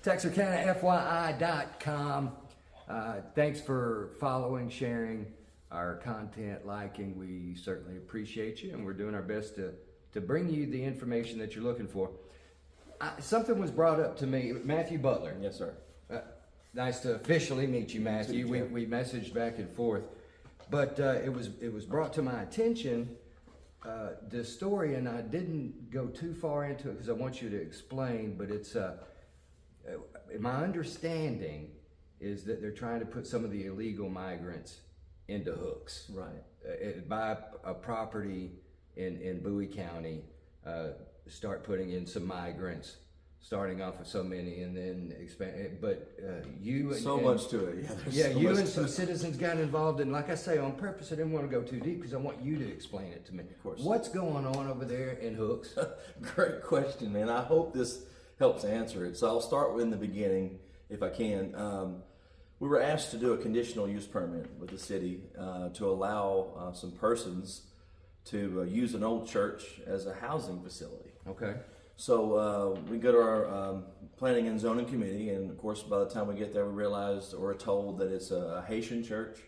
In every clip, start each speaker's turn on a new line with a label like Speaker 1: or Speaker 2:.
Speaker 1: TexarkanaFYI.com. Thanks for following, sharing our content, liking. We certainly appreciate you, and we're doing our best to bring you the information that you're looking for. Something was brought up to me. Matthew Butler.
Speaker 2: Yes, sir.
Speaker 1: Nice to officially meet you, Matthew. We messaged back and forth, but it was brought to my attention, this story, and I didn't go too far into it because I want you to explain. But it's my understanding is that they're trying to put some of the illegal migrants into hooks.
Speaker 2: Right.
Speaker 1: Buy a property in Bowie County, start putting in some migrants, starting off with so many, and then expand. But you and
Speaker 2: much to it.
Speaker 1: Yeah, you and some citizens got involved, and like I say, on purpose, I didn't want to go too deep because I want you to explain it to me.
Speaker 2: Of course.
Speaker 1: What's going on over there in Hooks?
Speaker 2: Great question, man. I hope this helps answer it. So I'll start in the beginning, if I can. We were asked to do a conditional use permit with the city to allow some persons to use an old church as a housing facility.
Speaker 1: Okay.
Speaker 2: So we go to our planning and zoning committee, and of course, by the time we get there, we realized or are told that it's a Haitian church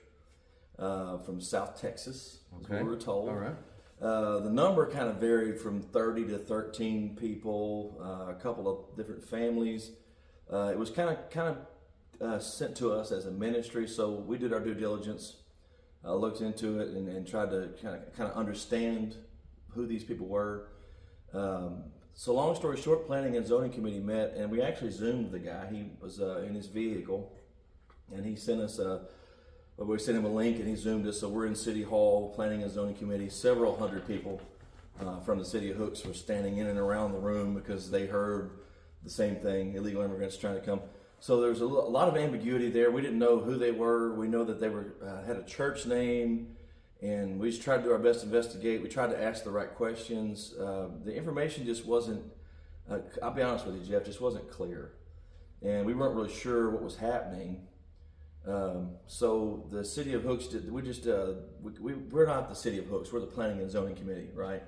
Speaker 2: from South Texas. That's what we were told.
Speaker 1: All right.
Speaker 2: The number kind of varied from 30 to 13 people, a couple of different families. It was kind of sent to us as a ministry, so we did our due diligence, looked into it, and tried to kind of understand who these people were. So long story short, planning and zoning committee met, and we actually Zoomed the guy. He was in his vehicle, and he sent us we sent him a link, and he Zoomed us. So we're in City Hall, planning and zoning committee. Several hundred people from the city of Hooks were standing in and around the room because they heard the same thing: illegal immigrants trying to come. So there's a lot of ambiguity there. We didn't know who they were. We know that they were had a church name. And we just tried to do our best to investigate. We tried to ask the right questions. The information just wasn't, I'll be honest with you, Jeff, just wasn't clear. And we weren't really sure what was happening. So the city of Hooks, we're not the city of Hooks, we're the planning and zoning committee, right?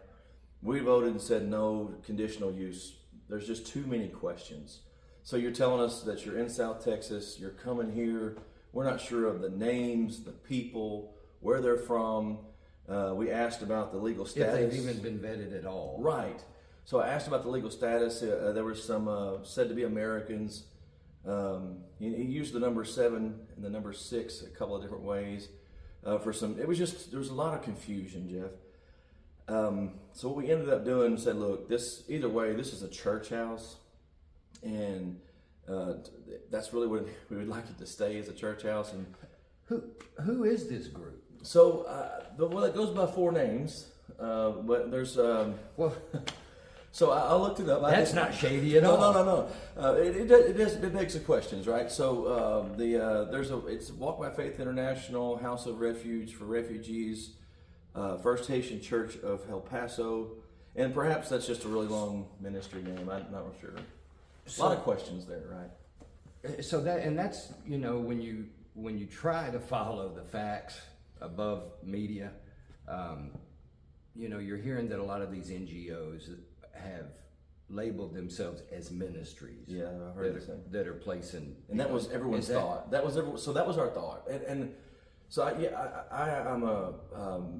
Speaker 2: We voted and said no conditional use. There's just too many questions. So you're telling us that you're in South Texas, you're coming here, we're not sure of the names, the people, where they're from. We asked about the legal status.
Speaker 1: If they've even been vetted at all.
Speaker 2: Right. So I asked about the legal status. There were some said to be Americans. He used the number 7 and the number 6 a couple of different ways. There was a lot of confusion, Jeff. So what we ended up doing said, look, either way, this is a church house, and that's really what we would like it to stay, as a church house. And
Speaker 1: who is this group?
Speaker 2: So, it goes by 4 names, but there's
Speaker 1: well.
Speaker 2: So I looked it up.
Speaker 1: That's not shady at all.
Speaker 2: No. It begs the questions, right? So it's Walk by Faith International, House of Refuge for Refugees, First Haitian Church of El Paso, and perhaps that's just a really long ministry name. I'm not sure. A lot of questions there, right?
Speaker 1: So that's when you try to follow the facts above media, you're hearing that a lot of these NGOs have labeled themselves as ministries.
Speaker 2: Yeah, I heard
Speaker 1: that are placing.
Speaker 2: And that was everyone's thought. So that was our thought. And so I'm a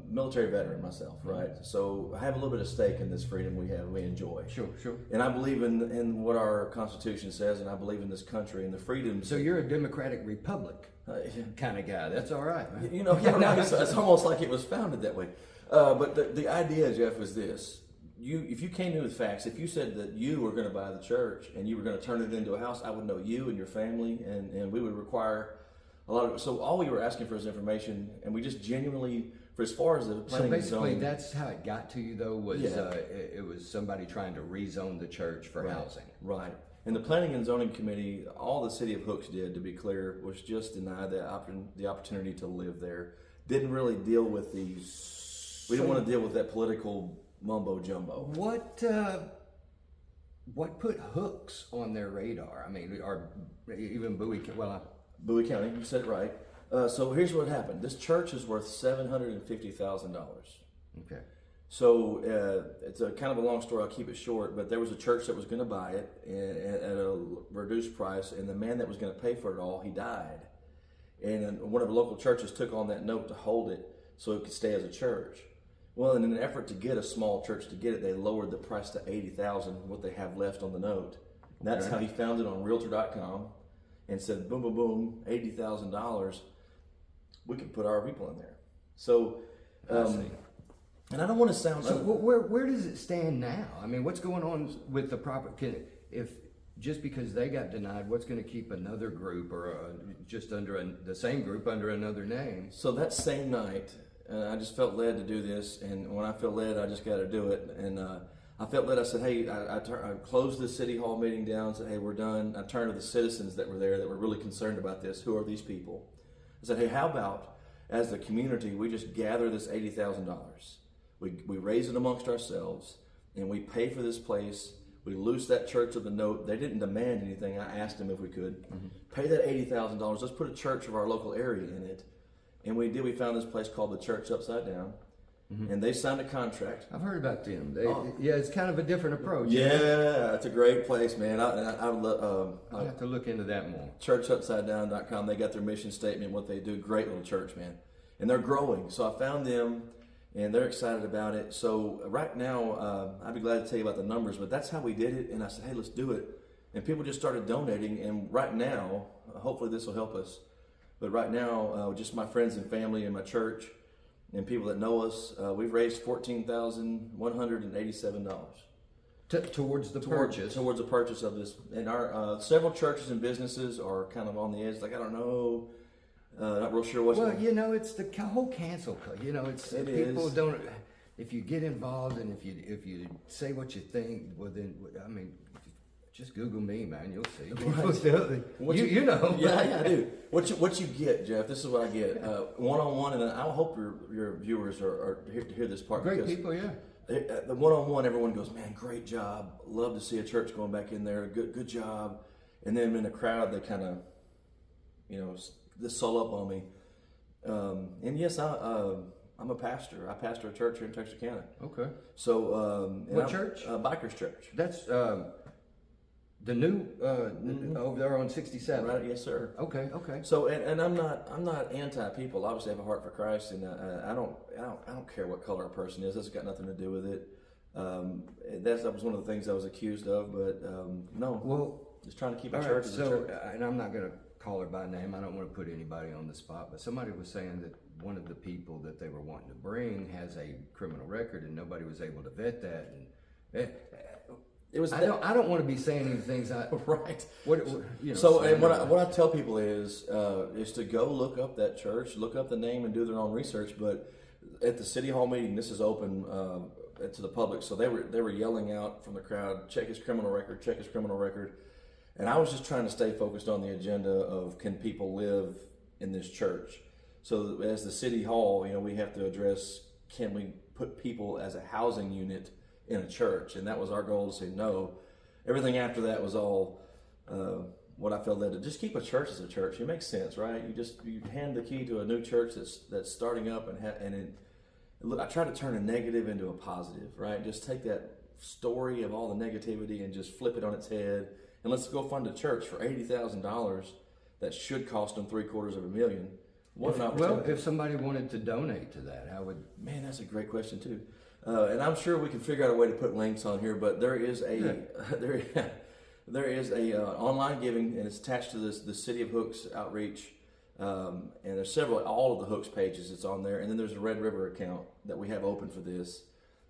Speaker 2: military veteran myself, right? So I have a little bit of stake in this freedom we enjoy.
Speaker 1: Sure.
Speaker 2: And I believe in what our Constitution says, and I believe in this country and the freedoms.
Speaker 1: So you're a Democratic Republic kind of guy. That's all right, man.
Speaker 2: It's almost like it was founded that way. But the idea, Jeff, was this. If you came in with facts, if you said that you were going to buy the church and you were going to turn it into a house, I would know you and your family, and we would require a lot of. So all we were asking for is information, and we just genuinely, for as far as the planning.
Speaker 1: So basically, that's how it got to you, though. Was it was somebody trying to rezone the church for housing?
Speaker 2: Right. And the planning and zoning committee, all the city of Hooks did, to be clear, was just deny the opportunity to live there. Didn't really deal with these. We didn't want to deal with that political mumbo jumbo.
Speaker 1: What put Hooks on their radar? I mean, or even Bowie?
Speaker 2: Bowie County. You said it right. So here's what happened. This church is worth $750,000.
Speaker 1: Okay.
Speaker 2: So it's a kind of a long story. I'll keep it short. But there was a church that was going to buy it at a reduced price, and the man that was going to pay for it all, he died. And one of the local churches took on that note to hold it so it could stay as a church. Well, in an effort to get a small church to get it, they lowered the price to $80,000, what they have left on the note. And that's how he found it on Realtor.com and said, boom, boom, boom, $80,000. We could put our people in there. So, and I don't want to sound.
Speaker 1: So where does it stand now? I mean, what's going on with the property? If just because they got denied, what's going to keep another group or just under the same group under another name?
Speaker 2: So that same night, I just felt led to do this, and when I feel led, I just got to do it. And I felt led. I said, hey, I closed the city hall meeting down. Said, hey, we're done. I turned to the citizens that were there that were really concerned about this. Who are these people? I said, hey, how about as the community, we just gather this $80,000. We raise it amongst ourselves, and we pay for this place. We loose that church of the note. They didn't demand anything. I asked them if we could. Pay that $80,000. Let's put a church of our local area in it. And we did. We found this place called the Church Upside Down. And they signed a contract.
Speaker 1: I've heard about them. Yeah, it's kind of a different approach.
Speaker 2: Yeah, it's a great place, man.
Speaker 1: I'll have to look into that more.
Speaker 2: ChurchUpsideDown.com. They got their mission statement, what they do. Great little church, man. And they're growing. So I found them, and they're excited about it. So right now, I'd be glad to tell you about the numbers, but that's how we did it. And I said, hey, let's do it. And people just started donating. And right now, hopefully this will help us. But right now, just my friends and family and my church and people that know us, we've raised $14,187
Speaker 1: towards the purchase.
Speaker 2: Towards the purchase of this. And our several churches and businesses are kind of on the edge. Like, I don't know, not real sure what's
Speaker 1: Well, you know, it's the whole cancel. You know, it's people
Speaker 2: is.
Speaker 1: don't. If you get involved and if you say what you think, well then, I mean, just Google me, man. You'll see.
Speaker 2: Right.
Speaker 1: You know.
Speaker 2: Yeah, I do. What you get, Jeff? This is what I get. One-on-one, and I hope your viewers are here to hear this part.
Speaker 1: Great people, yeah.
Speaker 2: The one-on-one, everyone goes, man, great job. Love to see a church going back in there. Good job. And then in the crowd, they kind of, they soul up on me. And yes, I'm a pastor. I pastor a church here in Texarkana.
Speaker 1: Okay.
Speaker 2: So
Speaker 1: what church?
Speaker 2: Bikers Church.
Speaker 1: That's the new over there on 67.
Speaker 2: Right. Yes, sir.
Speaker 1: Okay.
Speaker 2: So and I'm not anti people. Obviously, I have a heart for Christ, and I don't care what color a person is. That's got nothing to do with it. That was one of the things I was accused of, but no.
Speaker 1: Well,
Speaker 2: just trying to keep a church as a church.
Speaker 1: And I'm not going to call her by name. I don't want to put anybody on the spot, but somebody was saying that one of the people that they were wanting to bring has a criminal record, and nobody was able to vet that. And
Speaker 2: it was.
Speaker 1: I don't want to be saying any things.
Speaker 2: Right.
Speaker 1: So
Speaker 2: and what I tell people is to go look up that church, look up the name, and do their own research. But at the city hall meeting, this is open to the public, so they were yelling out from the crowd, check his criminal record, check his criminal record. And I was just trying to stay focused on the agenda of, can people live in this church? So as the city hall, we have to address, can we put people as a housing unit in a church? And that was our goal, to say no. Everything after that was all what I felt led to. Just keep a church as a church. It makes sense, right? You hand the key to a new church that's starting up, I try to turn a negative into a positive, right? Just take that story of all the negativity and just flip it on its head. And let's go fund a church for $80,000 that should cost them $750,000. What an opportunity!
Speaker 1: Well, if somebody wanted to donate to that, how would?
Speaker 2: Man, that's a great question too. And I'm sure we can figure out a way to put links on here. But there is there is a online giving, and it's attached to the City of Hooks outreach. And there's all of the Hooks pages. It's on there, and then there's a Red River account that we have open for this.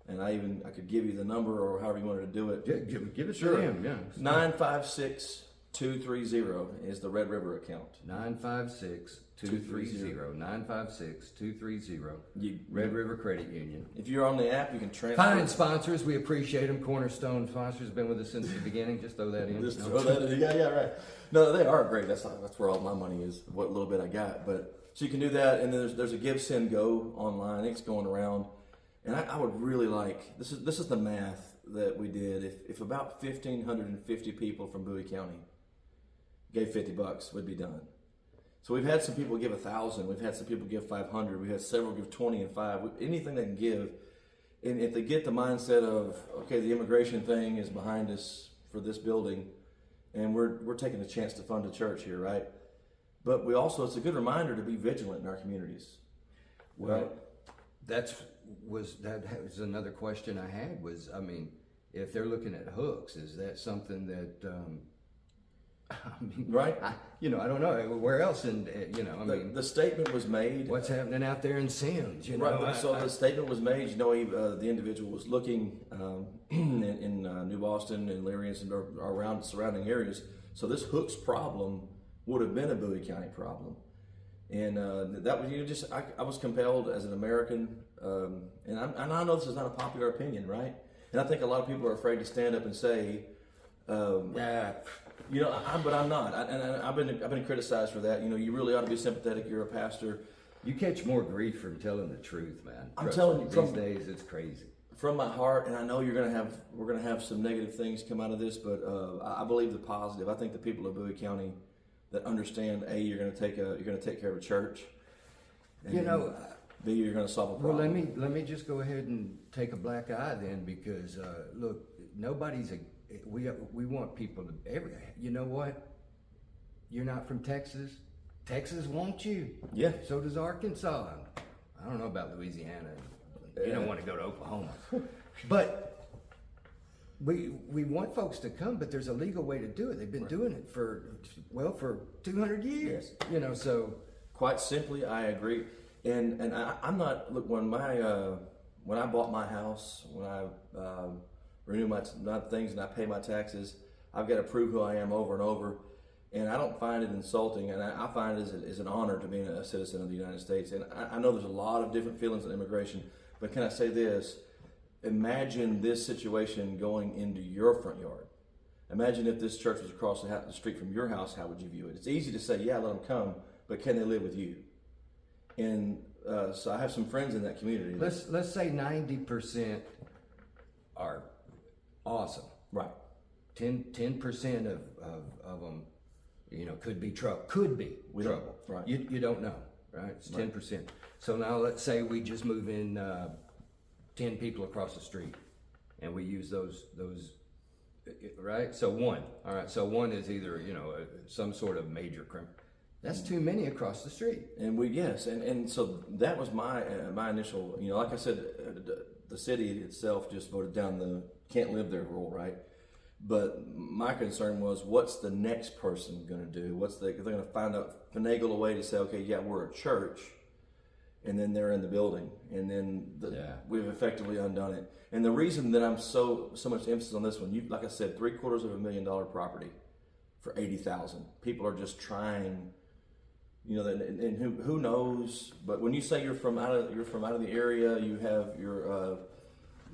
Speaker 2: And I could give you the number or however you wanted to do it.
Speaker 1: Give it
Speaker 2: sure.
Speaker 1: to him, yeah.
Speaker 2: 956-230 is the Red River account.
Speaker 1: 956-230. 956-230. Red River Credit Union.
Speaker 2: If you're on the app, you can transfer.
Speaker 1: Fine sponsors, we appreciate them. Cornerstone sponsors have been with us since the beginning. Just throw that in.
Speaker 2: Throw that in. Yeah, right. No, they are great. That's where all my money is. What little bit I got, but so you can do that. And then there's a Give Send Go online. It's going around. And I would really like, this is the math that we did. If about 1,550 people from Bowie County gave $50, we'd be done. So we've had some people give 1,000. We've had some people give 500. We've had several give 20 and 5. Anything they can give. And if they get the mindset of, okay, the immigration thing is behind us for this building, and we're taking a chance to fund a church here, right? But we also, it's a good reminder to be vigilant in our communities.
Speaker 1: Well,
Speaker 2: Right.
Speaker 1: that was another question I had was, I mean, if they're looking at hooks, is that something that, I mean,
Speaker 2: Right.
Speaker 1: I don't know where else
Speaker 2: The statement was made.
Speaker 1: what's happening out there in Sims,
Speaker 2: Right, but so the statement was made. The individual was looking in New Boston and Lyrians and around surrounding areas. So this hooks problem would have been a Bowie County problem, and that was I was compelled as an American, and I know this is not a popular opinion, right? And I think a lot of people are afraid to stand up and say, but I'm not. I've been criticized for that. You really ought to be sympathetic. You're a pastor.
Speaker 1: You catch more grief from telling the truth, man.
Speaker 2: I'm telling you,
Speaker 1: these days it's crazy.
Speaker 2: From my heart, and I know we're gonna have some negative things come out of this, but I believe the positive. I think the people of Bowie County that understand, A, you're gonna take care of a church. And B, you're gonna solve a problem.
Speaker 1: Well, let me just go ahead and take a black eye then, because look, we want people to you know what? You're not from Texas. Texas wants you.
Speaker 2: Yeah.
Speaker 1: So does Arkansas. I don't know about Louisiana. You don't want to go to Oklahoma. But we want folks to come, but there's a legal way to do it. They've been doing it for 200 years. So
Speaker 2: Quite simply, I agree. And I'm not, look, when I bought my house, when I renew my things and I pay my taxes, I've got to prove who I am over and over. And I don't find it insulting, and I find it as an honor to be a citizen of the United States. And I know there's a lot of different feelings on immigration, but can I say this? Imagine this situation going into your front yard. Imagine if this church was across the street from your house, how would you view it? It's easy to say, yeah, let them come, but can they live with you? And so I have some friends in that community.
Speaker 1: let's say 90% are awesome.
Speaker 2: Right.
Speaker 1: 10% of them, could be trouble. Could be trouble.
Speaker 2: Right.
Speaker 1: You don't know, right? It's 10%. So now let's say we just move in 10 people across the street, and we use those, right? So one. All right. So one is either some sort of major crime. That's too many across the street.
Speaker 2: And and so that was my initial. Like I said, the city itself just voted down the can't live there rule, right? But my concern was, what's the next person going to do? They're going to finagle a way to say, okay, yeah, we're a church, and then they're in the building, and then we've effectively undone it. And the reason that I'm so much emphasis on this one, like I said, $750,000 property for $80,000. People are just trying, and who knows? But when you say you're from out of the area, you have your.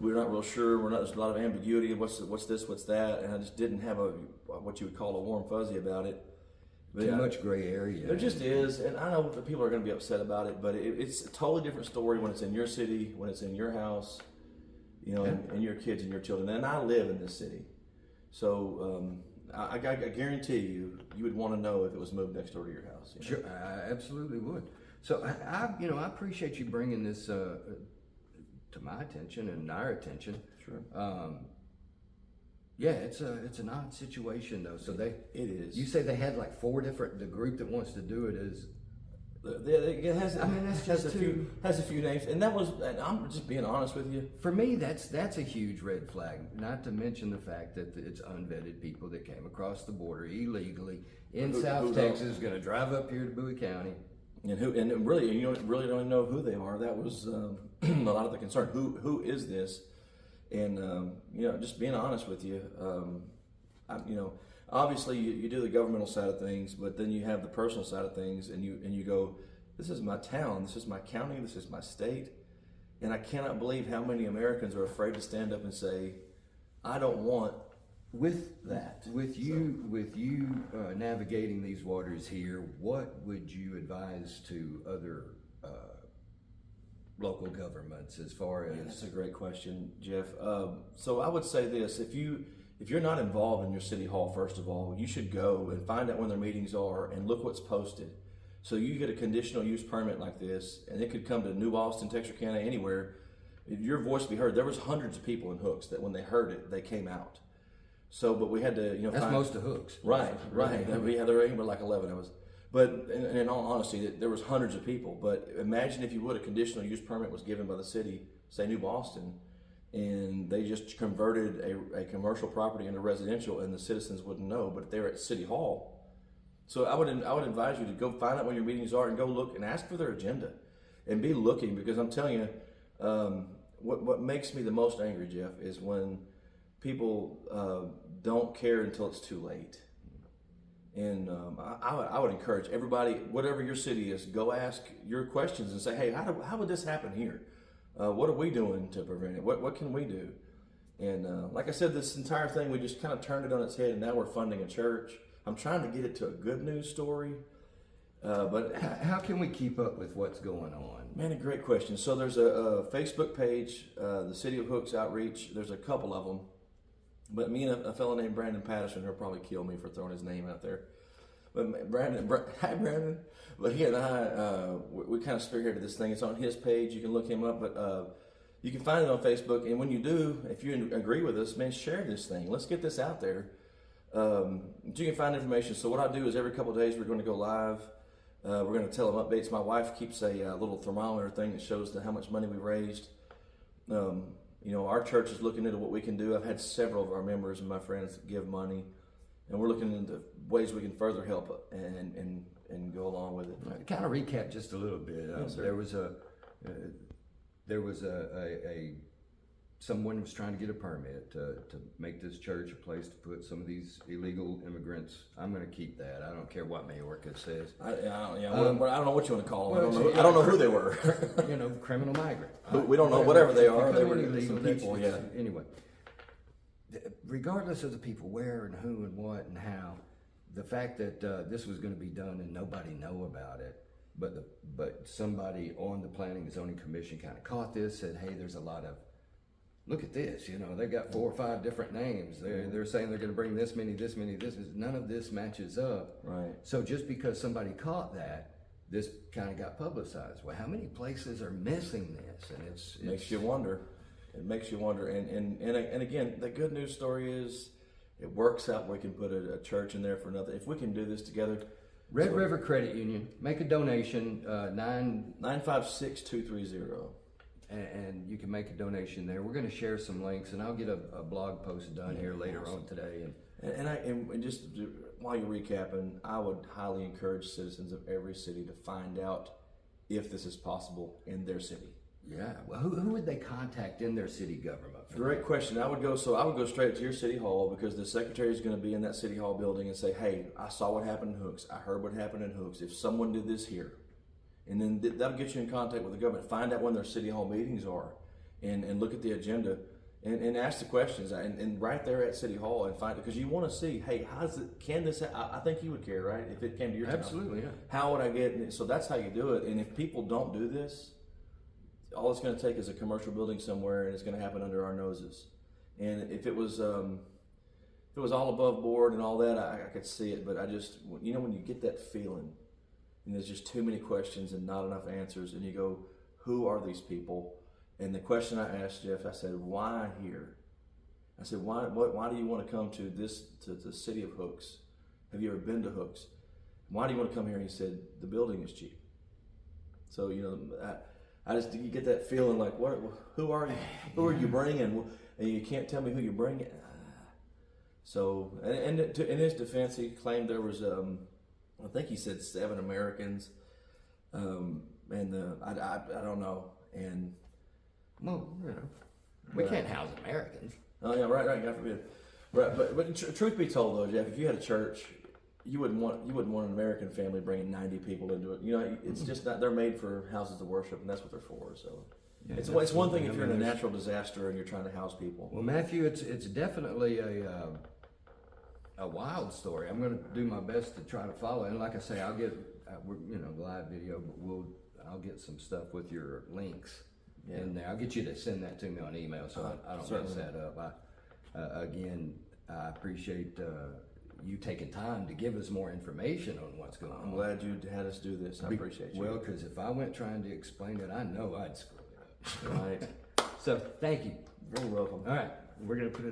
Speaker 2: We're not real sure. There's a lot of ambiguity. What's this? What's that? And I just didn't have what you would call a warm fuzzy about it. But
Speaker 1: Too much gray area.
Speaker 2: There just is, and I know that people are going to be upset about it. But it's a totally different story when it's in your city, when it's in your house, and your kids and your children. And I live in this city, so I guarantee you would want to know if it was moved next door to your house.
Speaker 1: Sure, I absolutely would. So I appreciate you bringing this to my attention and our attention.
Speaker 2: Sure.
Speaker 1: It's an odd situation though. So
Speaker 2: it is.
Speaker 1: You say they had like 4 different. The group that wants to do it is.
Speaker 2: It has.
Speaker 1: That's just
Speaker 2: has a few names, and that was. And I'm just being honest with you.
Speaker 1: For me, that's a huge red flag. Not to mention the fact that it's unvetted people that came across the border illegally in South Texas, going to drive up here to Bowie County.
Speaker 2: And really, really don't even know who they are. That was a lot of the concern. Who is this? And just being honest with you, obviously you do the governmental side of things, but then you have the personal side of things, and you go, this is my town, this is my county, this is my state, and I cannot believe how many Americans are afraid to stand up and say, I don't want that.
Speaker 1: With you navigating these waters here, what would you advise to other local governments as far as?
Speaker 2: That's a great question, Jeff. So I would say this: if you're not involved in your city hall, first of all, you should go and find out when their meetings are and look what's posted. So you get a conditional use permit like this, and it could come to New Boston, Texarkana, anywhere. Your voice be heard. There was hundreds of people in Hooks that when they heard it, they came out. So, but we had to, you know,
Speaker 1: That's
Speaker 2: find,
Speaker 1: most of Hooks.
Speaker 2: right. We had there were like 11 of us. But in all honesty, there was hundreds of people. But imagine if you would, a conditional use permit was given by the city, say New Boston, and they just converted a commercial property into residential, and the citizens wouldn't know. But they were at City Hall. So I would advise you to go find out when your meetings are and go look and ask for their agenda, and be looking, because I'm telling you, what makes me the most angry, Jeff, is when people don't care until it's too late. And I would encourage everybody, whatever your city is, go ask your questions and say, hey, how would this happen here? What are we doing to prevent it? What can we do? And like I said, this entire thing, we just kind of turned it on its head, and now we're funding a church. I'm trying to get it to a good news story. But
Speaker 1: how can we keep up with what's going on?
Speaker 2: Man, a great question. So there's a Facebook page, the City of Hooks Outreach. There's a couple of them. But me and a fellow named Brandon Patterson, he'll probably kill me for throwing his name out there. But hi Brandon. But he and I, we kind of spearheaded this thing. It's on his page. You can look him up. But you can find it on Facebook. And when you do, if you agree with us, man, share this thing. Let's get this out there. You can find information. So what I do is every couple of days we're going to go live. We're going to tell them updates. My wife keeps a little thermometer thing that shows how much money we raised. You know, our church is looking into what we can do. I've had several of our members and my friends give money, and we're looking into ways we can further help and go along with it.
Speaker 1: Kind of recap just a little bit.
Speaker 2: Yes, sir.
Speaker 1: There was someone was trying to get a permit to make this church a place to put some of these illegal immigrants. I'm going to keep that. I don't care what Mayorkas says.
Speaker 2: I don't know what you want to call them.
Speaker 1: Well,
Speaker 2: I don't know who they were.
Speaker 1: You know, criminal migrant.
Speaker 2: We don't know, whatever they are. They were
Speaker 1: illegal,
Speaker 2: some people, yeah.
Speaker 1: Anyway, regardless of the people, where and who and what and how, the fact that this was going to be done and nobody know about it, but somebody on the Planning and Zoning Commission kind of caught this, said, hey, there's a lot of, look at this, you know, they've got 4 or 5 different names. They're saying they're going to bring this many. None of this matches up.
Speaker 2: Right.
Speaker 1: So just because somebody caught that, this kind of got publicized. Well, how many places are missing this? And it
Speaker 2: makes you wonder. It makes you wonder. And again, the good news story is it works out. We can put a church in there for nothing. If we can do this together.
Speaker 1: Red River Credit Union, make a donation,
Speaker 2: 956-230.
Speaker 1: And you can make a donation there. We're going to share some links, and I'll get a blog post done here later on today.
Speaker 2: And just while you're recapping, I would highly encourage citizens of every city to find out if this is possible in their city.
Speaker 1: Yeah. Well, who would they contact in their city government?
Speaker 2: Great question. I would go straight to your city hall, because the secretary is going to be in that city hall building and say, hey, I saw what happened in Hooks. I heard what happened in Hooks. If someone did this here. And then that'll get you in contact with the government. Find out when their city hall meetings are, and look at the agenda, and ask the questions, and right there at City Hall, and find it, because you want to see, hey, can this? I think you would care, right? If it came to your town.
Speaker 1: Absolutely, yeah.
Speaker 2: How would I get it? So that's how you do it. And if people don't do this, all it's going to take is a commercial building somewhere, and it's going to happen under our noses. And if it was all above board and all that, I could see it. But I just, you know, when you get that feeling, and there's just too many questions and not enough answers, and you go, who are these people? And the question I asked Jeff, I said, why here? I said, why do you want to come to the city of Hooks? Have you ever been to Hooks? Why do you want to come here? And he said, the building is cheap. So, you know, you get that feeling like, who are you? Who are you bringing? And you can't tell me who you're bringing. So, and in his defense, he claimed there was, I think he said 7 Americans, and I don't know. And
Speaker 1: well, you know, we can't house Americans.
Speaker 2: Oh yeah, right, God forbid. Right, but truth be told though, Jeff, if you had a church, you wouldn't want an American family bringing 90 people into it. You know, it's just not. They're made for houses of worship, and that's what they're for. So yeah, it's one thing if you're in a natural disaster and you're trying to house people.
Speaker 1: Well, Matthew, it's definitely a wild story. I'm going to do my best to try to follow. And like I say, I'll get live video, but I'll get some stuff with your links in there. I'll get you to send that to me on email so I don't mess that up. Again, I appreciate you taking time to give us more information on what's going on.
Speaker 2: I'm glad you had us do this. I appreciate you.
Speaker 1: Well, because if I went trying to explain it, I know I'd screw it up.
Speaker 2: Right.
Speaker 1: So thank you.
Speaker 2: Very welcome.
Speaker 1: All right, we're going to put it